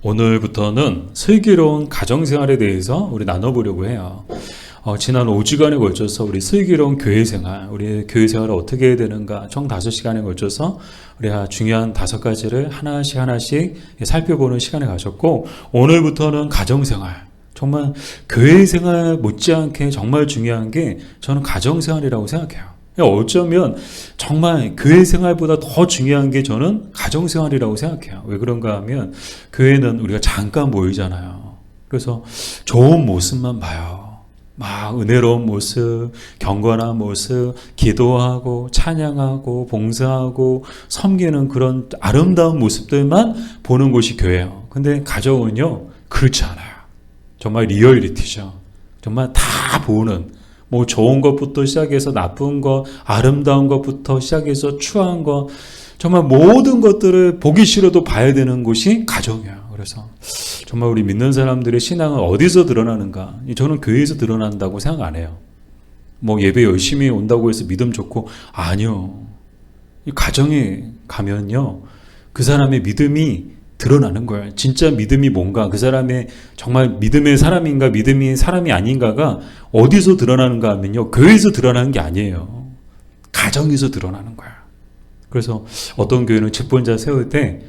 오늘부터는 슬기로운 가정생활에 대해서 우리 나눠보려고 해요. 지난 5주간에 걸쳐서 우리 슬기로운 교회생활, 우리 교회생활을 어떻게 해야 되는가 총 5시간에 걸쳐서 우리가 중요한 5가지를 하나씩 살펴보는 시간을 가졌고, 오늘부터는 가정생활, 정말 교회생활 못지않게 정말 중요한 게 저는 가정생활이라고 생각해요. 어쩌면 정말 교회 생활보다 더 중요한 게 저는 가정생활이라고 생각해요. 왜 그런가 하면 교회는 우리가 잠깐 모이잖아요. 그래서 좋은 모습만 봐요. 막 은혜로운 모습, 경건한 모습, 기도하고 찬양하고 봉사하고 섬기는 그런 아름다운 모습들만 보는 곳이 교회예요. 근데 가정은요, 그렇지 않아요. 정말 리얼리티죠. 정말 다 보는, 뭐 좋은 것부터 시작해서 나쁜 것, 아름다운 것부터 시작해서 추한 것, 정말 모든 것들을 보기 싫어도 봐야 되는 곳이 가정이에요. 그래서 정말 우리 믿는 사람들의 신앙은 어디서 드러나는가? 저는 교회에서 드러난다고 생각 안 해요. 뭐 예배 열심히 온다고 해서 믿음 좋고, 아니요. 가정에 가면요, 그 사람의 믿음이 드러나는 거예요. 진짜 믿음이 뭔가, 그 사람의 정말 믿음의 사람인가 믿음이 사람이 아닌가가 어디서 드러나는가 하면요, 교회에서 드러나는 게 아니에요. 가정에서 드러나는 거예요. 그래서 어떤 교회는 집권자 세울 때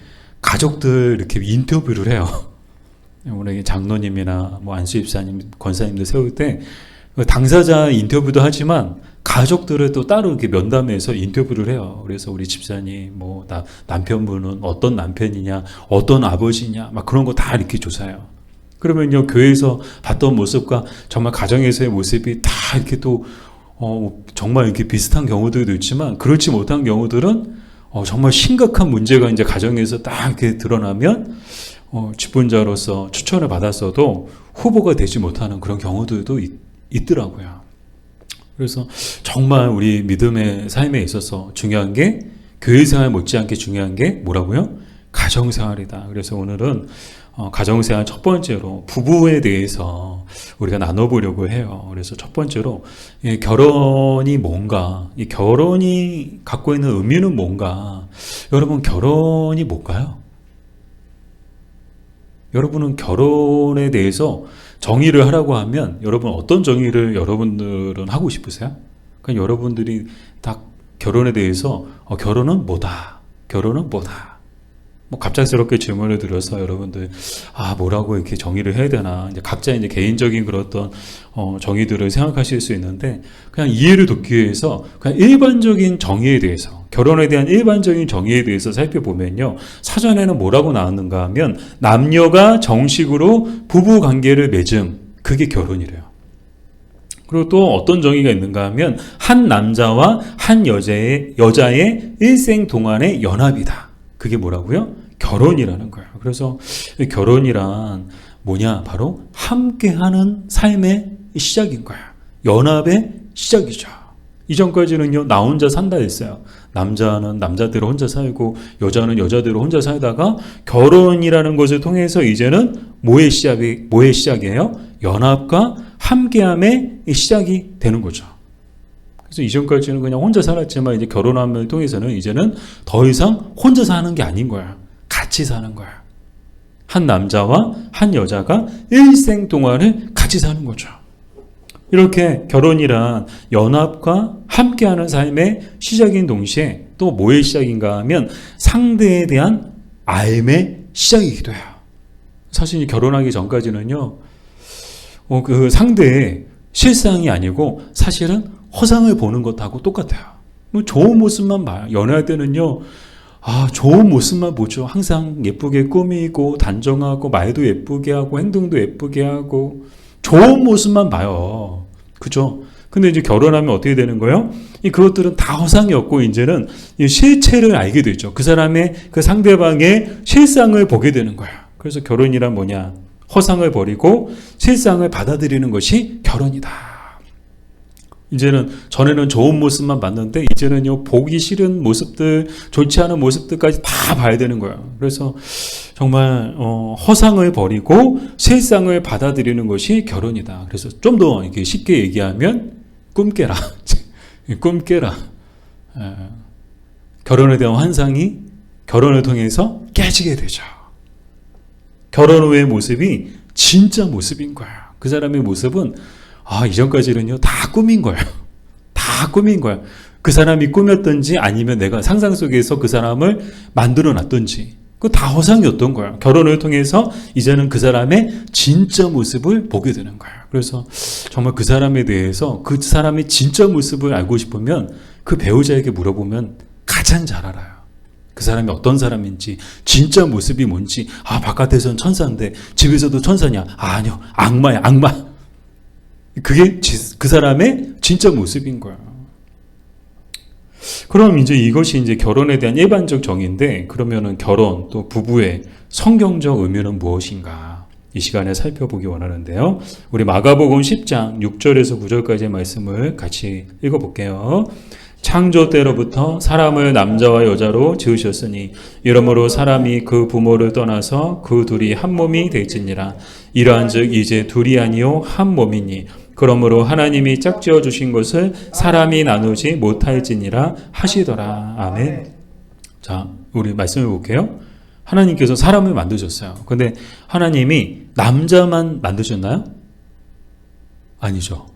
가족들 이렇게 인터뷰를 해요. 오늘 장로님이나 뭐 안수집사님, 권사님들 세울 때 당사자 인터뷰도 하지만 가족들을 또 따로 이렇게 면담해서 인터뷰를 해요. 그래서 우리 집사님, 뭐 남편분은 어떤 남편이냐, 어떤 아버지냐, 막 그런 거 다 이렇게 조사해요. 그러면요, 교회에서 봤던 모습과 정말 가정에서의 모습이 다 이렇게 또 정말 이렇게 비슷한 경우들도 있지만, 그렇지 못한 경우들은 정말 심각한 문제가 이제 가정에서 딱 이렇게 드러나면 집권자로서 추천을 받았어도 후보가 되지 못하는 그런 경우들도 있더라고요. 그래서 정말 우리 믿음의 삶에 있어서 중요한 게, 교회생활 못지않게 중요한 게 뭐라고요? 가정생활이다. 그래서 오늘은 가정생활 첫 번째로 부부에 대해서 우리가 나눠보려고 해요. 그래서 첫 번째로 결혼이 뭔가, 이 결혼이 갖고 있는 의미는 뭔가. 여러분, 결혼이 뭘까요? 여러분은 결혼에 대해서 정의를 하라고 하면 여러분 어떤 정의를 여러분들은 하고 싶으세요? 그러니까 여러분들이 딱 결혼에 대해서 결혼은 뭐다, 결혼은 뭐다, 뭐 갑작스럽게 질문을 드려서 여러분들 뭐라고 이렇게 정의를 해야 되나, 이제 각자 이제 개인적인 그런 어떤 정의들을 생각하실 수 있는데, 그냥 이해를 돕기 위해서 그냥 일반적인 정의에 대해서, 결혼에 대한 일반적인 정의에 대해서 살펴보면요, 사전에는 뭐라고 나왔는가 하면 남녀가 정식으로 부부 관계를 맺음, 그게 결혼이래요. 그리고 또 어떤 정의가 있는가 하면 한 남자와 한 여자의 일생 동안의 연합이다. 그게 뭐라고요? 결혼이라는 거예요. 그래서 결혼이란 뭐냐? 바로 함께하는 삶의 시작인 거예요. 연합의 시작이죠. 이전까지는요, 나 혼자 산다 했어요. 남자는 남자대로 혼자 살고 여자는 여자대로 혼자 살다가 결혼이라는 것을 통해서 이제는 뭐의 시작이에요? 연합과 함께함의 시작이 되는 거죠. 그래서 이전까지는 그냥 혼자 살았지만 이제 결혼함을 통해서는 이제는 더 이상 혼자 사는 게 아닌 거야. 같이 사는 거야. 한 남자와 한 여자가 일생 동안을 같이 사는 거죠. 이렇게 결혼이란 연합과 함께하는 삶의 시작인 동시에 또 뭐의 시작인가 하면 상대에 대한 알의 시작이기도 해요. 사실 결혼하기 전까지는요, 그 상대의 실상이 아니고 사실은 허상을 보는 것하고 똑같아요. 좋은 모습만 봐요. 연애할 때는요, 좋은 모습만 보죠. 항상 예쁘게 꾸미고 단정하고 말도 예쁘게 하고 행동도 예쁘게 하고 좋은 모습만 봐요. 그죠? 근데 이제 결혼하면 어떻게 되는 거예요? 그것들은 다 허상이었고 이제는 실체를 알게 되죠. 그 사람의, 그 상대방의 실상을 보게 되는 거예요. 그래서 결혼이란 뭐냐? 허상을 버리고 실상을 받아들이는 것이 결혼이다. 이제는 전에는 좋은 모습만 봤는데 이제는요, 보기 싫은 모습들, 좋지 않은 모습들까지 다 봐야 되는 거예요. 그래서 정말 허상을 버리고 실상을 받아들이는 것이 결혼이다. 그래서 좀 더 이렇게 쉽게 얘기하면 꿈 깨라. 꿈 깨라. 결혼에 대한 환상이 결혼을 통해서 깨지게 되죠. 결혼 후의 모습이 진짜 모습인 거야. 그 사람의 모습은 이전까지는요 다 꿈인 거예요. 다 꿈인 거야. 그 사람이 꾸몄던지 아니면 내가 상상 속에서 그 사람을 만들어 놨던지 그거 다 허상이었던 거야. 결혼을 통해서 이제는 그 사람의 진짜 모습을 보게 되는 거야. 그래서 정말 그 사람에 대해서 그 사람의 진짜 모습을 알고 싶으면 그 배우자에게 물어보면 가장 잘 알아요. 그 사람이 어떤 사람인지, 진짜 모습이 뭔지. 바깥에서는 천사인데 집에서도 천사냐? 아니요, 악마야, 악마. 그게 그 사람의 진짜 모습인 거야. 그럼 이제 이것이 이제 결혼에 대한 일반적 정의인데, 그러면은 결혼 또 부부의 성경적 의미는 무엇인가? 이 시간에 살펴보기 원하는데요. 우리 마가복음 10장 6절에서 9절까지의 말씀을 같이 읽어볼게요. 창조 때로부터 사람을 남자와 여자로 지으셨으니 이러므로 사람이 그 부모를 떠나서 그 둘이 한 몸이 되지니라. 이러한즉 이제 둘이 아니요 한 몸이니 그러므로 하나님이 짝지어 주신 것을 사람이 나누지 못할지니라 하시더라. 아멘. 자, 우리 말씀해 볼게요. 하나님께서 사람을 만드셨어요. 근데 하나님이 남자만 만드셨나요? 아니죠.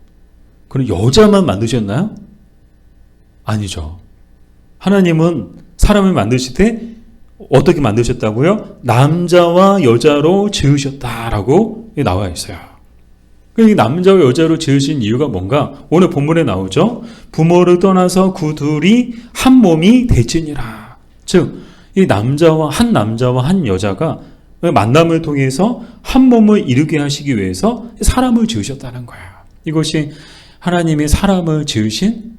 그럼 여자만 만드셨나요? 아니죠. 하나님은 사람을 만드실 때 어떻게 만드셨다고요? 남자와 여자로 지으셨다라고 나와 있어요. 이 남자와 여자로 지으신 이유가 뭔가? 오늘 본문에 나오죠. 부모를 떠나서 그 둘이 한 몸이 되지니라. 즉, 이 남자와 한 여자가 만남을 통해서 한 몸을 이루게 하시기 위해서 사람을 지으셨다는 거예요. 이것이 하나님이 사람을 지으신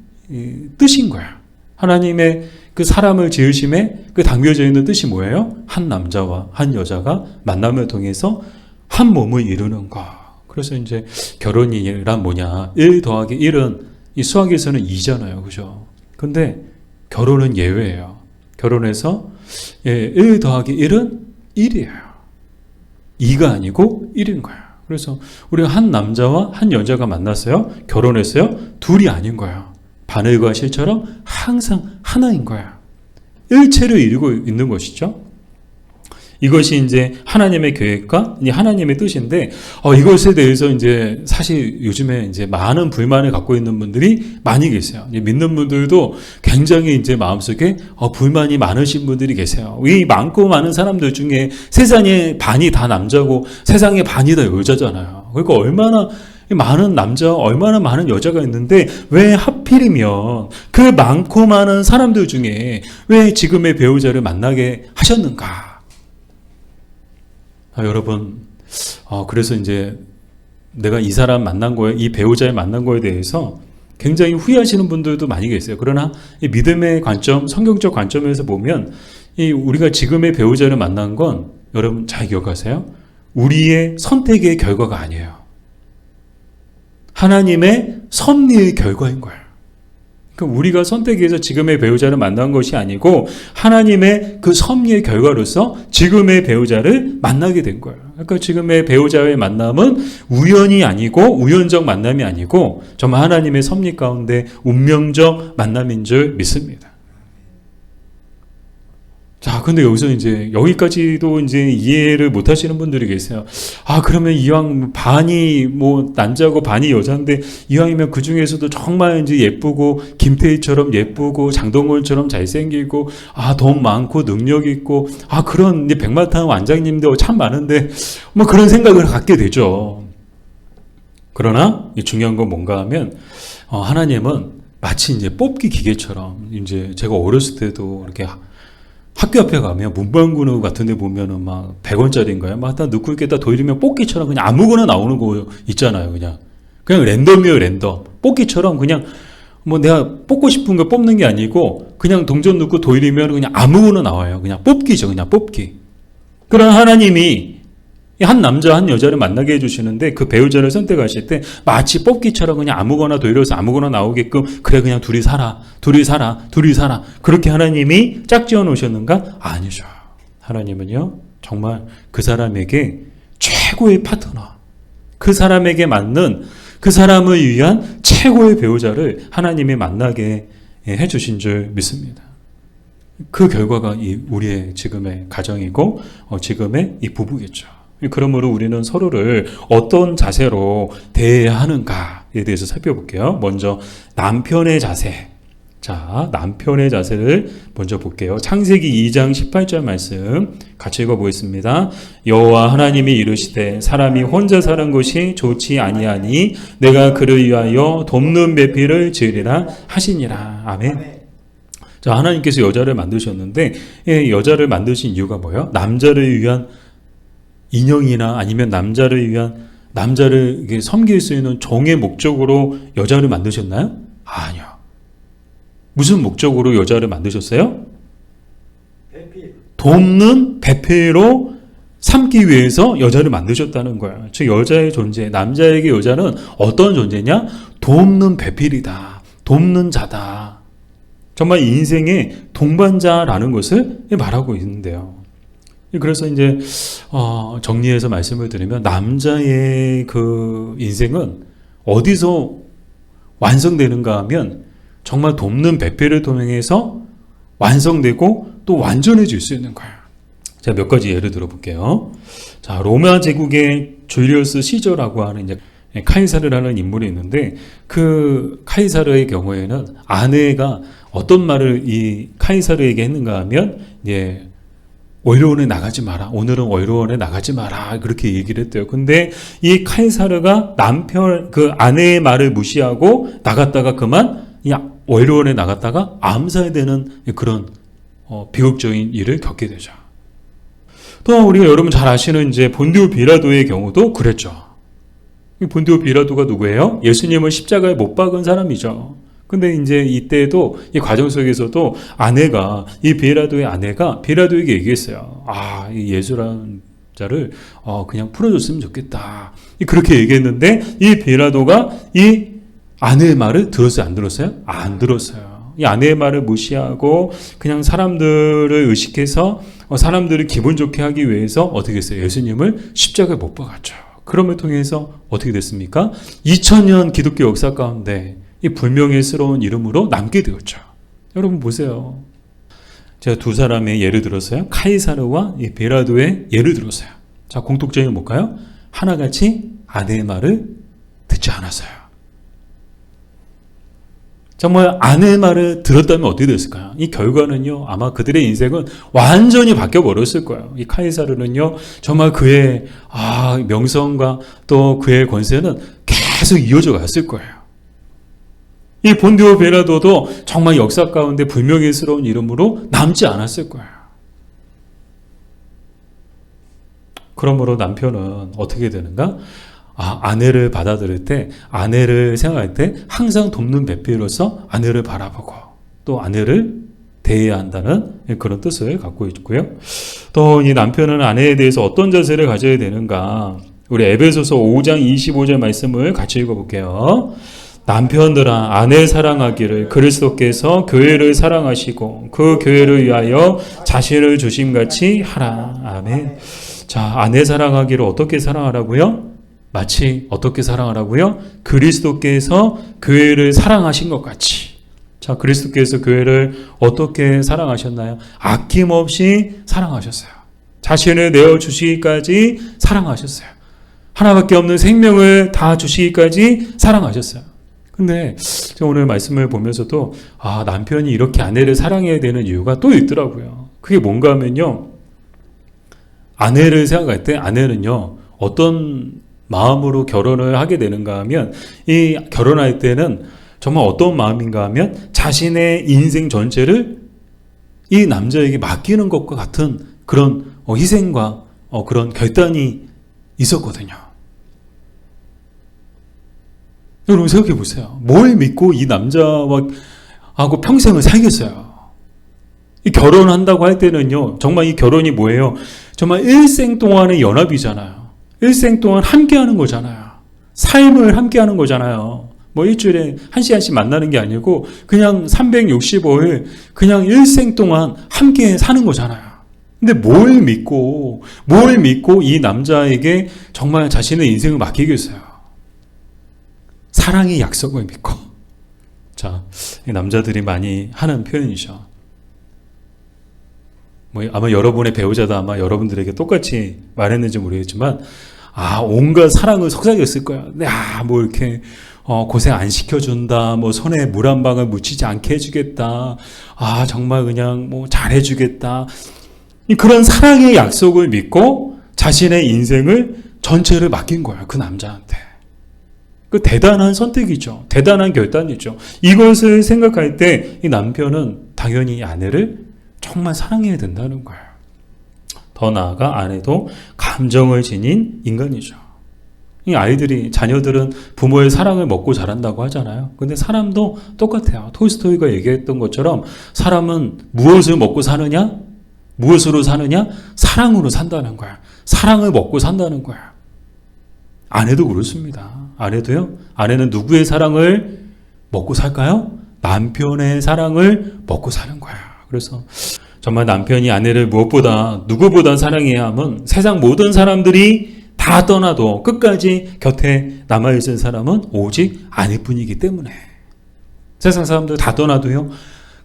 뜻인 거야. 하나님의 그 사람을 지으심에 그 담겨져 있는 뜻이 뭐예요? 한 남자와 한 여자가 만남을 통해서 한 몸을 이루는 거. 그래서 이제 결혼이란 뭐냐? 1 더하기 1은 이 수학에서는 2잖아요. 그죠? 근데 결혼은 예외예요. 결혼해서 1 더하기 1은 1이에요. 2가 아니고 1인 거야. 그래서 우리가 한 남자와 한 여자가 만났어요. 결혼했어요. 둘이 아닌 거야. 바늘과 실처럼 항상 하나인 거야. 일체를 이루고 있는 것이죠. 이것이 이제 하나님의 계획과 하나님의 뜻인데, 이것에 대해서 이제 사실 요즘에 이제 많은 불만을 갖고 있는 분들이 많이 계세요. 믿는 분들도 굉장히 이제 마음속에 불만이 많으신 분들이 계세요. 이 많고 많은 사람들 중에 세상의 반이 다 남자고 세상의 반이 다 여자잖아요. 그러니까 얼마나 많은 남자, 얼마나 많은 여자가 있는데 왜 하필이면 그 많고 많은 사람들 중에 왜 지금의 배우자를 만나게 하셨는가? 여러분, 그래서 이제 내가 이 사람 만난 거에, 이 배우자를 만난 거에 대해서 굉장히 후회하시는 분들도 많이 계세요. 그러나 이 믿음의 관점, 성경적 관점에서 보면 이 우리가 지금의 배우자를 만난 건 여러분 잘 기억하세요. 우리의 선택의 결과가 아니에요. 하나님의 섭리의 결과인 거예요. 그러니까 우리가 선택해서 지금의 배우자를 만난 것이 아니고 하나님의 그 섭리의 결과로서 지금의 배우자를 만나게 된 거예요. 그러니까 지금의 배우자의 만남은 우연이 아니고 우연적 만남이 아니고 정말 하나님의 섭리 가운데 운명적 만남인 줄 믿습니다. 자, 근데 여기서 이제 여기까지도 이제 이해를 못 하시는 분들이 계세요. 그러면 이왕 반이 남자고 반이 여자인데 이왕이면 그 중에서도 정말 이제 예쁘고 김태희처럼 예쁘고 장동건처럼 잘생기고 돈 많고 능력 있고 그런 이제 백마탄 원장님도 참 많은데 그런 생각을 갖게 되죠. 그러나 중요한 건 뭔가 하면 하나님은 마치 이제 뽑기 기계처럼 이제 제가 어렸을 때도 이렇게 학교 앞에 가면 문방구 같은 데 보면은 막 100원짜리인가요? 막 딱 넣고 있겠다 도이리면 뽑기처럼 그냥 아무거나 나오는 거 있잖아요. 그냥 랜덤이에요, 랜덤. 뽑기처럼 그냥 내가 뽑고 싶은 거 뽑는 게 아니고 그냥 동전 넣고 도이리면 그냥 아무거나 나와요. 그냥 뽑기죠, 그냥 뽑기. 그런 하나님이 한 남자, 한 여자를 만나게 해주시는데 그 배우자를 선택하실 때 마치 뽑기처럼 그냥 아무거나 도이려서 아무거나 나오게끔 그래 그냥 둘이 살아 그렇게 하나님이 짝지어 놓으셨는가? 아니죠. 하나님은요 정말 그 사람에게 최고의 파트너, 그 사람에게 맞는 그 사람을 위한 최고의 배우자를 하나님이 만나게 해주신 줄 믿습니다. 그 결과가 우리의 지금의 가정이고 지금의 이 부부겠죠. 그러므로 우리는 서로를 어떤 자세로 대해야 하는가에 대해서 살펴볼게요. 먼저 남편의 자세. 자, 남편의 자세를 먼저 볼게요. 창세기 2장 18절 말씀 같이 읽어보겠습니다. 여호와 하나님이 이르시되 사람이 혼자 사는 것이 좋지 아니하니 내가 그를 위하여 돕는 배필을 지으리라 하시니라. 아멘. 자, 하나님께서 여자를 만드셨는데 여자를 만드신 이유가 뭐예요? 남자를 위한 인형이나 아니면 남자를 위한 남자를 섬길 수 있는 종의 목적으로 여자를 만드셨나요? 아니요. 무슨 목적으로 여자를 만드셨어요? 돕는 배필로 삼기 위해서 여자를 만드셨다는 거예요. 즉 여자의 존재, 남자에게 여자는 어떤 존재냐? 돕는 배필이다. 돕는 자다. 정말 인생의 동반자라는 것을 말하고 있는데요. 그래서 이제 정리해서 말씀을 드리면 남자의 그 인생은 어디서 완성되는가 하면 정말 돕는 배필을 통해서 완성되고 또 완전해질 수 있는 거예요. 자, 몇 가지 예를 들어볼게요. 자, 로마 제국의 줄리우스 시저라고 하는 이제 카이사르라는 인물이 있는데 그 카이사르의 경우에는 아내가 어떤 말을 이 카이사르에게 했는가 하면 이제 의료원에 나가지 마라. 오늘은 의료원에 나가지 마라. 그렇게 얘기를 했대요. 근데 이 카이사르가 남편 그 아내의 말을 무시하고 나갔다가 그만 의료원에 나갔다가 암살되는 그런 비극적인 일을 겪게 되죠. 또 우리가 여러분 잘 아시는 이제 본디오 빌라도의 경우도 그랬죠. 이 본디오 빌라도가 누구예요? 예수님을 십자가에 못 박은 사람이죠. 근데 이제 이때도 이 과정 속에서도 아내가 이 빌라도의 아내가 빌라도에게 얘기했어요. 아, 이 예수라는 자를 그냥 풀어줬으면 좋겠다. 그렇게 얘기했는데 이 빌라도가 이 아내의 말을 들었어요? 안 들었어요? 안 들었어요. 이 아내의 말을 무시하고 그냥 사람들을 의식해서 사람들을 기분 좋게 하기 위해서 어떻게 했어요? 예수님을 십자가에 못 박았죠. 그럼을 통해서 어떻게 됐습니까? 2000년 기독교 역사 가운데 이 불명예스러운 이름으로 남게 되었죠. 여러분 보세요. 제가 두 사람의 예를 들었어요. 카이사르와 이 베라도의 예를 들었어요. 자, 공통점이 뭘까요? 하나같이 아내의 말을 듣지 않았어요. 정말 아내의 말을 들었다면 어떻게 됐을까요? 이 결과는요, 아마 그들의 인생은 완전히 바뀌어 버렸을 거예요. 이 카이사르는요, 정말 그의 명성과 또 그의 권세는 계속 이어져 갔을 거예요. 이 본디오 베라도도 정말 역사 가운데 불명예스러운 이름으로 남지 않았을 거예요. 그러므로 남편은 어떻게 되는가? 아내를 받아들일 때, 아내를 생각할 때 항상 돕는 배필로서 아내를 바라보고 또 아내를 대해야 한다는 그런 뜻을 갖고 있고요. 또 이 남편은 아내에 대해서 어떤 자세를 가져야 되는가? 우리 에베소서 5장 25절 말씀을 같이 읽어볼게요. 남편들아 아내 사랑하기를 그리스도께서 교회를 사랑하시고 그 교회를 위하여 자신을 주심같이 하라. 아멘. 자, 아내 사랑하기를 어떻게 사랑하라고요? 마치 어떻게 사랑하라고요? 그리스도께서 교회를 사랑하신 것 같이. 자, 그리스도께서 교회를 어떻게 사랑하셨나요? 아낌없이 사랑하셨어요. 자신을 내어주시기까지 사랑하셨어요. 하나밖에 없는 생명을 다 주시기까지 사랑하셨어요. 근데 제가 오늘 말씀을 보면서도 남편이 이렇게 아내를 사랑해야 되는 이유가 또 있더라고요. 그게 뭔가 하면요, 아내를 생각할 때 아내는요 어떤 마음으로 결혼을 하게 되는가 하면, 이 결혼할 때는 정말 어떤 마음인가 하면 자신의 인생 전체를 이 남자에게 맡기는 것과 같은 그런 희생과 그런 결단이 있었거든요. 여러분 생각해 보세요. 뭘 믿고 이 남자와 하고 평생을 살겠어요? 이 결혼한다고 할 때는요, 정말 이 결혼이 뭐예요? 정말 일생 동안의 연합이잖아요. 일생 동안 함께하는 거잖아요. 삶을 함께하는 거잖아요. 뭐 일주일에 1시간씩 만나는 게 아니고 그냥 365일 그냥 일생 동안 함께 사는 거잖아요. 근데 뭘 믿고 이 남자에게 정말 자신의 인생을 맡기겠어요? 사랑의 약속을 믿고. 자, 이 남자들이 많이 하는 표현이죠. 뭐 아마 여러분의 배우자도 아마 여러분들에게 똑같이 말했는지 모르겠지만, 온갖 사랑을 속삭였을 거야. 뭐 이렇게 고생 안 시켜준다. 뭐 손에 물 한 방울 묻히지 않게 해주겠다. 정말 그냥 뭐 잘해주겠다. 그런 사랑의 약속을 믿고 자신의 인생을 전체를 맡긴 거야. 그 남자한테. 그 대단한 선택이죠. 대단한 결단이죠. 이것을 생각할 때 이 남편은 당연히 아내를 정말 사랑해야 된다는 거예요. 더 나아가 아내도 감정을 지닌 인간이죠. 이 아이들이, 자녀들은 부모의 사랑을 먹고 자란다고 하잖아요. 근데 사람도 똑같아요. 톨스토이가 얘기했던 것처럼 사람은 무엇을 먹고 사느냐? 무엇으로 사느냐? 사랑으로 산다는 거야. 사랑을 먹고 산다는 거야. 아내도 그렇습니다. 아내도요. 아내는 누구의 사랑을 먹고 살까요? 남편의 사랑을 먹고 사는 거야. 그래서 정말 남편이 아내를 무엇보다 누구보다 사랑해야 함은 세상 모든 사람들이 다 떠나도 끝까지 곁에 남아있을 사람은 오직 아내뿐이기 때문에. 세상 사람들 다 떠나도요.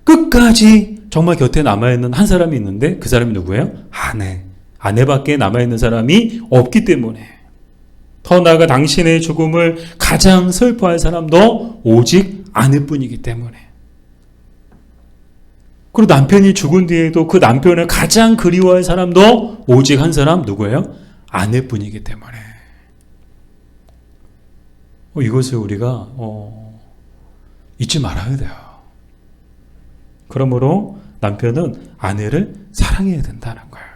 끝까지 정말 곁에 남아있는 한 사람이 있는데 그 사람이 누구예요? 아내. 아내밖에 남아있는 사람이 없기 때문에. 더 나아가 당신의 죽음을 가장 슬퍼할 사람도 오직 아내뿐이기 때문에. 그리고 남편이 죽은 뒤에도 그 남편을 가장 그리워할 사람도 오직 한 사람 누구예요? 아내뿐이기 때문에. 이것을 우리가 잊지 말아야 돼요. 그러므로 남편은 아내를 사랑해야 된다는 거예요.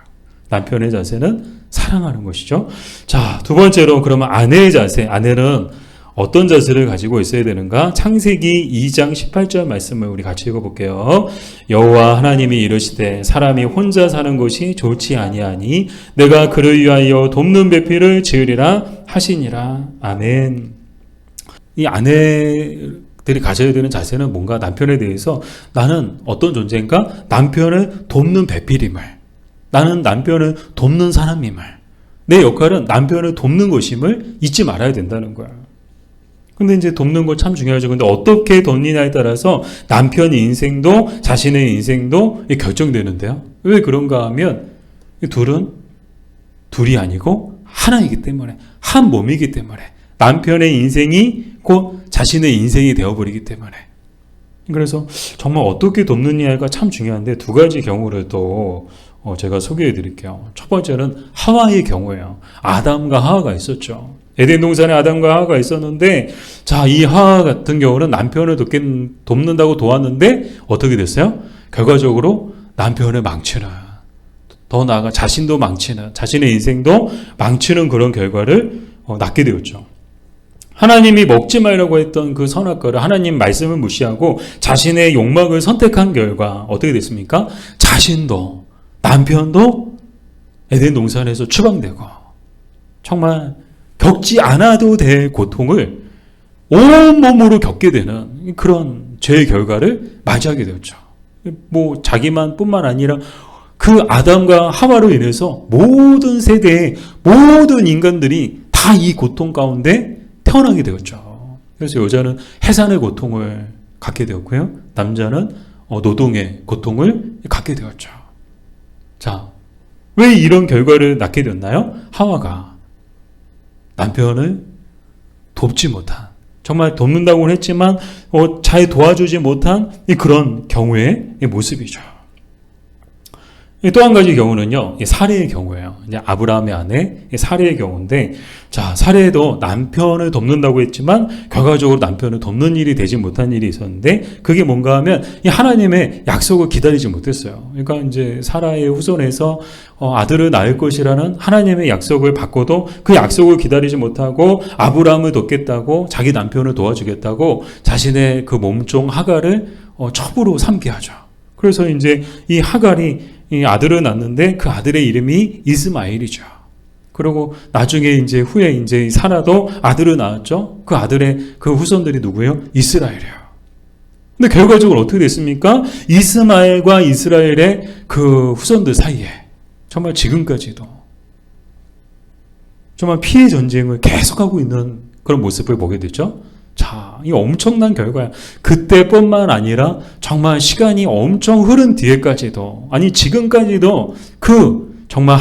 남편의 자세는 사랑하는 것이죠. 자, 두 번째로 그러면 아내의 자세. 아내는 어떤 자세를 가지고 있어야 되는가? 창세기 2장 18절 말씀을 우리 같이 읽어볼게요. 여호와 하나님이 이르시되 사람이 혼자 사는 것이 좋지 아니하니 내가 그를 위하여 돕는 배필을 지으리라 하시니라. 아멘. 이 아내들이 가져야 되는 자세는 뭔가? 남편에 대해서 나는 어떤 존재인가? 남편을 돕는 배필임을, 나는 남편을 돕는 사람임을, 내 역할은 남편을 돕는 것임을 잊지 말아야 된다는 거야. 근데 이제 돕는 거 참 중요하죠. 근데 어떻게 돕느냐에 따라서 남편의 인생도 자신의 인생도 결정되는데요. 왜 그런가 하면 둘은 둘이 아니고 하나이기 때문에, 한 몸이기 때문에, 남편의 인생이 곧 자신의 인생이 되어버리기 때문에. 그래서 정말 어떻게 돕느냐가 참 중요한데 두 가지 경우를 또 제가 소개해 드릴게요. 첫 번째는 하와의 경우예요. 아담과 하와가 있었죠. 에덴 동산에 아담과 하와가 있었는데, 자, 이 하와 같은 경우는 남편을 돕는다고 도왔는데 어떻게 됐어요? 결과적으로 남편을 망치는, 더 나아가 자신도 망치는, 자신의 인생도 망치는 그런 결과를 낳게 되었죠. 하나님이 먹지 말라고 했던 그 선악과를 하나님 말씀을 무시하고 자신의 욕망을 선택한 결과 어떻게 됐습니까? 자신도 남편도 에덴 동산에서 추방되고 정말 겪지 않아도 될 고통을 온몸으로 겪게 되는 그런 죄의 결과를 맞이하게 되었죠. 뭐 자기만 뿐만 아니라 그 아담과 하와로 인해서 모든 세대의 모든 인간들이 다 이 고통 가운데 태어나게 되었죠. 그래서 여자는 해산의 고통을 갖게 되었고요. 남자는 노동의 고통을 갖게 되었죠. 자, 왜 이런 결과를 낳게 되었나요? 하와가 남편을 돕지 못한, 정말 돕는다고는 했지만 잘 도와주지 못한 그런 경우의 모습이죠. 또 한 가지 경우는요, 사례의 경우예요. 이제 아브라함의 아내 사례의 경우인데, 자, 사례도 남편을 돕는다고 했지만 결과적으로 남편을 돕는 일이 되지 못한 일이 있었는데, 그게 뭔가 하면 이 하나님의 약속을 기다리지 못했어요. 그러니까 이제 사라의 후손에서 아들을 낳을 것이라는 하나님의 약속을 받고도 그 약속을 기다리지 못하고 아브라함을 돕겠다고, 자기 남편을 도와주겠다고 자신의 그 몸종 하갈을 첩으로 삼게 하죠. 그래서 이제 이 하갈이 이 아들을 낳는데 그 아들의 이름이 이스마엘이죠. 그리고 나중에 이제 후에 이제 사라도 아들을 낳았죠. 그 아들의 그 후손들이 누구예요? 이스라엘이에요. 근데 결과적으로 어떻게 됐습니까? 이스마엘과 이스라엘의 그 후손들 사이에 정말 지금까지도 정말 피해 전쟁을 계속하고 있는 그런 모습을 보게 되죠. 자, 이 엄청난 결과야. 그때뿐만 아니라 정말 시간이 엄청 흐른 뒤에까지도, 아니 지금까지도 그 정말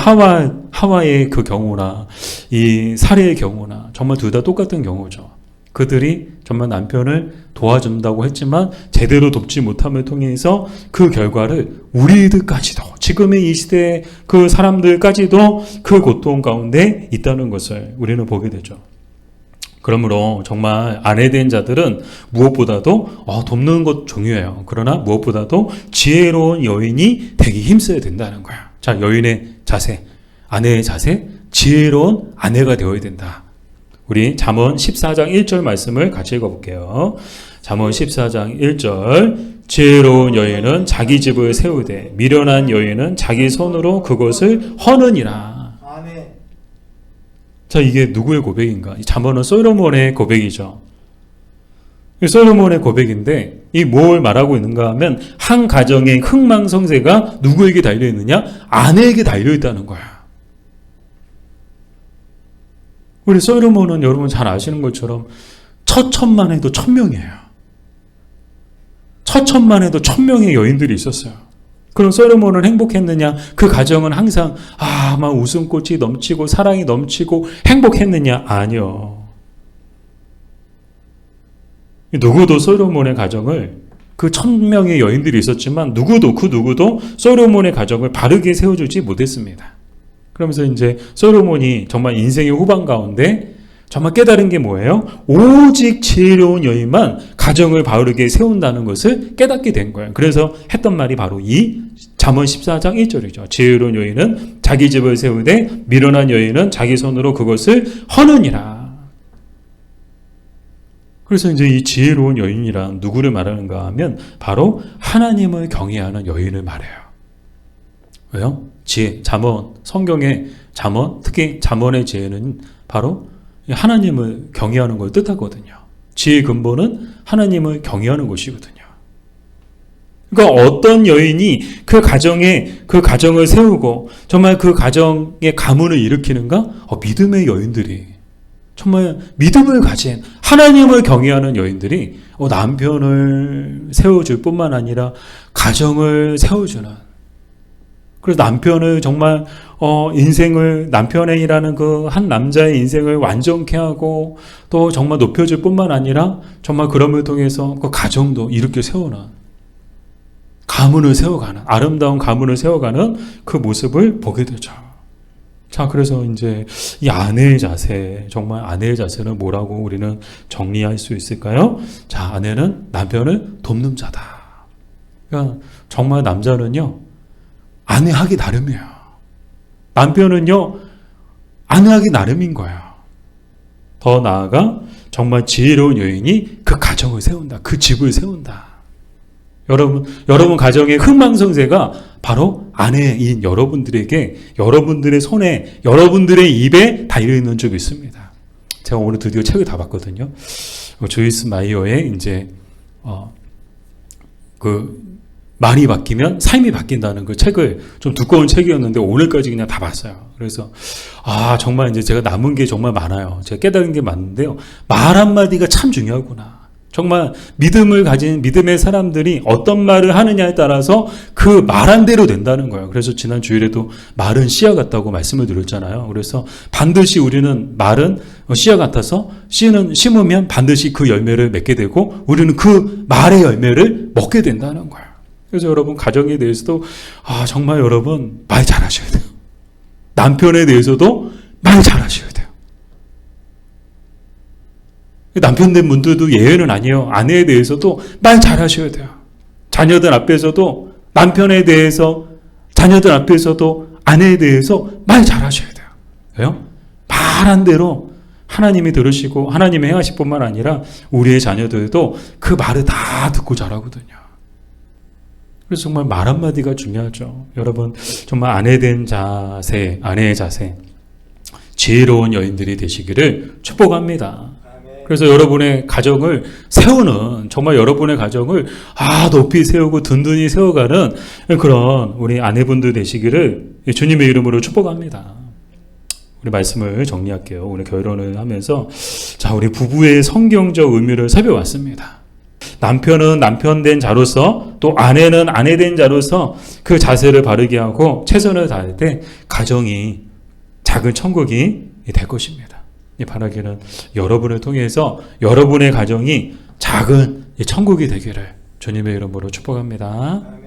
하와의 그 경우나 이 사례의 경우나 정말 둘 다 똑같은 경우죠. 그들이 정말 남편을 도와준다고 했지만 제대로 돕지 못함을 통해서 그 결과를 우리들까지도, 지금의 이 시대의 그 사람들까지도 그 고통 가운데 있다는 것을 우리는 보게 되죠. 그러므로 정말 아내된 자들은 무엇보다도 돕는 것 중요해요. 그러나 무엇보다도 지혜로운 여인이 되기 힘써야 된다는 거야. 자, 여인의 자세, 아내의 자세, 지혜로운 아내가 되어야 된다. 우리 잠언 14장 1절 말씀을 같이 읽어볼게요. 잠언 14장 1절, 지혜로운 여인은 자기 집을 세우되 미련한 여인은 자기 손으로 그것을 허느니라. 자, 이게 누구의 고백인가? 이 잠언은 솔로몬의 고백이죠. 솔로몬의 고백인데 이 뭘 말하고 있는가 하면 한 가정의 흥망성쇠가 누구에게 달려있느냐? 아내에게 달려있다는 거야. 우리 솔로몬은 여러분 잘 아시는 것처럼 처천만 해도 1000명이에요. 처천만 해도 1000명의 여인들이 있었어요. 그럼 솔로몬은 행복했느냐? 그 가정은 항상 막 웃음꽃이 넘치고 사랑이 넘치고 행복했느냐? 아니요. 누구도 솔로몬의 가정을, 그 1000명의 여인들이 있었지만 누구도 솔로몬의 가정을 바르게 세워주지 못했습니다. 그러면서 이제 솔로몬이 정말 인생의 후반 가운데 정말 깨달은 게 뭐예요? 오직 지혜로운 여인만 가정을 바르게 세운다는 것을 깨닫게 된 거예요. 그래서 했던 말이 바로 이 잠언 14장 1절이죠. 지혜로운 여인은 자기 집을 세우되 미련한 여인은 자기 손으로 그것을 허느니라. 그래서 이제 이 지혜로운 여인이란 누구를 말하는가 하면 바로 하나님을 경외하는 여인을 말해요. 왜요? 지혜, 잠언, 성경의 잠언, 특히 잠언의 지혜는 바로 하나님을 경외하는 걸 뜻하거든요. 지혜의 근본은 하나님을 경외하는 것이거든요. 그러니까 어떤 여인이 그 가정을 세우고 정말 그 가정의 가문을 일으키는가? 믿음의 여인들이, 정말 믿음을 가진 하나님을 경외하는 여인들이 남편을 세워줄 뿐만 아니라 가정을 세워주는, 그래서 남편을 정말 남편이라는 그 한 남자의 인생을 완전케 하고 또 정말 높여줄 뿐만 아니라 정말 그럼을 통해서 그 가정도 이렇게 세우는, 가문을 세워가는, 아름다운 가문을 세워가는 그 모습을 보게 되죠. 자, 그래서 이제 이 아내의 자세, 정말 아내의 자세는 뭐라고 우리는 정리할 수 있을까요? 자, 아내는 남편을 돕는 자다. 그러니까 정말 남자는요, 아내하기 나름이에요. 남편은요, 아내하기 나름인 거예요. 더 나아가 정말 지혜로운 여인이 그 가정을 세운다. 그 집을 세운다. 여러분 가정의 흥망성쇠가 바로 아내인 여러분들에게, 여러분들의 손에, 여러분들의 입에 달려있는 적이 있습니다. 제가 오늘 드디어 책을 다 봤거든요. 조이스 마이어의 이제, 말이 바뀌면 삶이 바뀐다는 그 책을, 좀 두꺼운 책이었는데 오늘까지 그냥 다 봤어요. 그래서 정말 이제 제가 남은 게 정말 많아요. 제가 깨달은 게 많은데요. 말 한마디가 참 중요하구나. 정말 믿음을 가진 믿음의 사람들이 어떤 말을 하느냐에 따라서 그 말한 대로 된다는 거예요. 그래서 지난 주일에도 말은 씨앗 같다고 말씀을 드렸잖아요. 그래서 반드시 우리는 말은 씨앗 같아서 심으면 반드시 그 열매를 맺게 되고 우리는 그 말의 열매를 먹게 된다는 거예요. 그래서 여러분 가정에 대해서도 정말 여러분 말 잘하셔야 돼요. 남편에 대해서도 말 잘하셔야 돼요. 남편된 분들도 예외는 아니에요. 아내에 대해서도 말 잘하셔야 돼요. 자녀들 앞에서도 남편에 대해서, 자녀들 앞에서도 아내에 대해서 말 잘하셔야 돼요. 왜요? 말한 대로 하나님이 들으시고 하나님이 행하실 뿐만 아니라 우리의 자녀들도 그 말을 다 듣고 자라거든요. 그래서 정말 말 한마디가 중요하죠. 여러분 정말 아내된 자세, 아내의 자세, 지혜로운 여인들이 되시기를 축복합니다. 그래서 여러분의 가정을 세우는, 정말 여러분의 가정을 높이 세우고 든든히 세워가는 그런 우리 아내분들 되시기를 주님의 이름으로 축복합니다. 우리 말씀을 정리할게요. 오늘 결혼을 하면서 자, 우리 부부의 성경적 의미를 살펴봤습니다. 남편은 남편 된 자로서 또 아내는 아내 된 자로서 그 자세를 바르게 하고 최선을 다할 때 가정이 작은 천국이 될 것입니다. 바라기는 여러분을 통해서 여러분의 가정이 작은 천국이 되기를 주님의 이름으로 축복합니다.